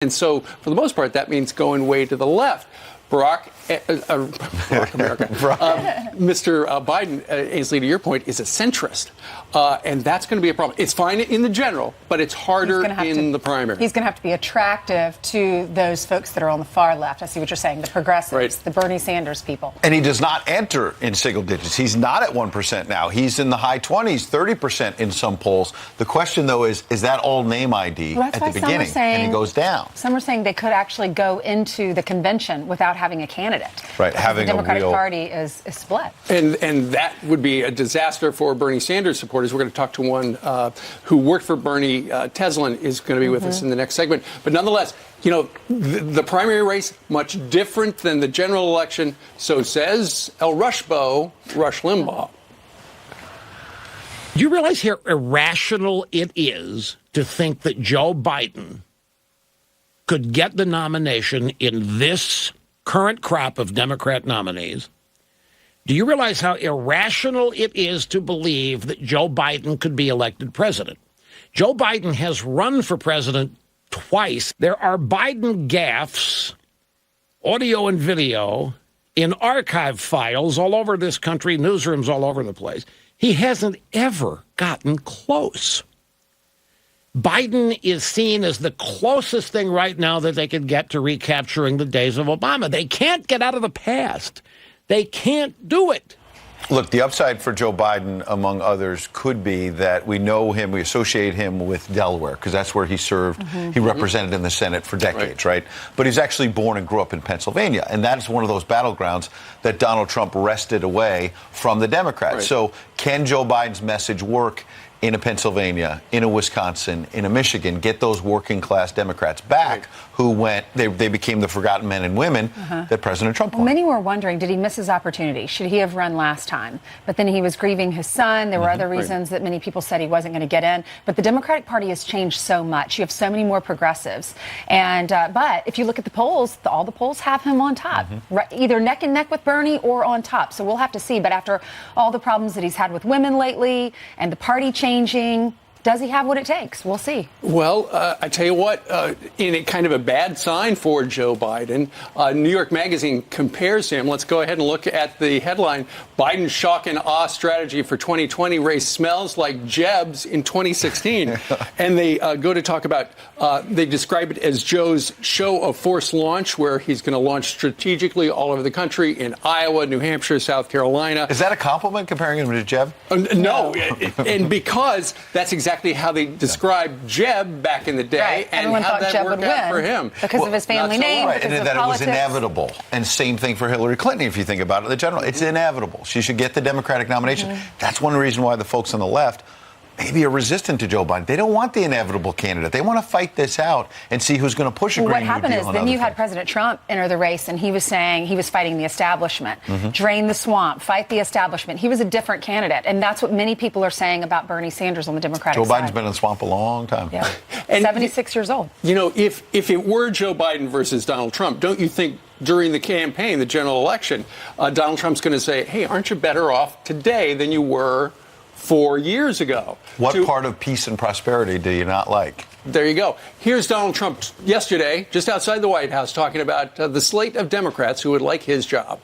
And so, for the most part, that means going way to the left. Mr. Biden, Ainsley, to your point, is a centrist. And that's going to be a problem. It's fine in the general, but it's harder in the primary. He's going to have to be attractive to those folks that are on the far left. I see what you're saying. The progressives, right. The Bernie Sanders people. And he does not enter in single digits. He's not at 1% now. He's in the high 20s, 30% in some polls. The question, though, is that all name ID at the beginning? And he goes down. Some are saying they could actually go into the convention without having a candidate. Right, having the Democratic a real Party is split. And that would be a disaster for Bernie Sanders supporters. We're going to talk to one who worked for Bernie. Teslin is going to be with us in the next segment. But nonetheless, you know, the primary race, much different than the general election. So says El Rushbo, Rush Limbaugh. Do you realize how irrational it is to think that Joe Biden could get the nomination in this current crop of Democrat nominees? Do you realize how irrational it is to believe that Joe Biden could be elected president? Joe Biden has run for president twice. There are Biden gaffes, audio and video, in archive files all over this country, newsrooms all over the place. He hasn't ever gotten close. Biden is seen as the closest thing right now that they could get to recapturing the days of Obama. They can't get out of the past. They can't do it. Look, the upside for Joe Biden, among others, could be that we know him, we associate him with Delaware, because that's where he served. He represented in the Senate for decades, right? But he's actually born and grew up in Pennsylvania. And that is one of those battlegrounds that Donald Trump wrested away from the Democrats. Right. So can Joe Biden's message work in a Pennsylvania, in a Wisconsin, in a Michigan, get those working class Democrats back who they became the forgotten men and women that President Trump wanted. Well, many were wondering, did he miss his opportunity? Should he have run last time? But then he was grieving his son. There were other reasons that many people said he wasn't going to get in. But the Democratic Party has changed so much. You have so many more progressives. And but if you look at the polls, all the polls have him on top, either neck and neck with Bernie or on top. So we'll have to see. But after all the problems that he's had with women lately and the party changing, does he have what it takes? We'll see. Well, I tell you what, in a kind of a bad sign for Joe Biden, New York Magazine compares him. Let's go ahead and look at the headline. Biden's shock and awe strategy for 2020 race smells like Jeb's in 2016. And they go to talk about, they describe it as Joe's show of force launch, where he's going to launch strategically all over the country in Iowa, New Hampshire, South Carolina. Is that a compliment, comparing him to Jeb? No. And because that's exactly how they described Jeb back in the day, right. and Everyone how thought that Jeb worked would out win for him. because of his family name, right. because And of that politics. It was inevitable. And same thing for Hillary Clinton, if you think about it, the general. It's inevitable. She should get the Democratic nomination. That's one reason why the folks on the left maybe are resistant to Joe Biden. They don't want the inevitable candidate. They want to fight this out and see who's going to push a Green New Deal. What happened is then you had President Trump enter the race, and he was saying he was fighting the establishment, drain the swamp, fight the establishment. He was a different candidate, and that's what many people are saying about Bernie Sanders on the Democratic side. Joe Biden's been in the swamp a long time. Yeah, And 76 years old. You know, if it were Joe Biden versus Donald Trump, don't you think during the campaign, the general election, Donald Trump's going to say, hey, aren't you better off today than you were 4 years ago? What part of peace and prosperity do you not like? There you go. Here's Donald Trump yesterday, just outside the White House, talking about the slate of Democrats who would like his job.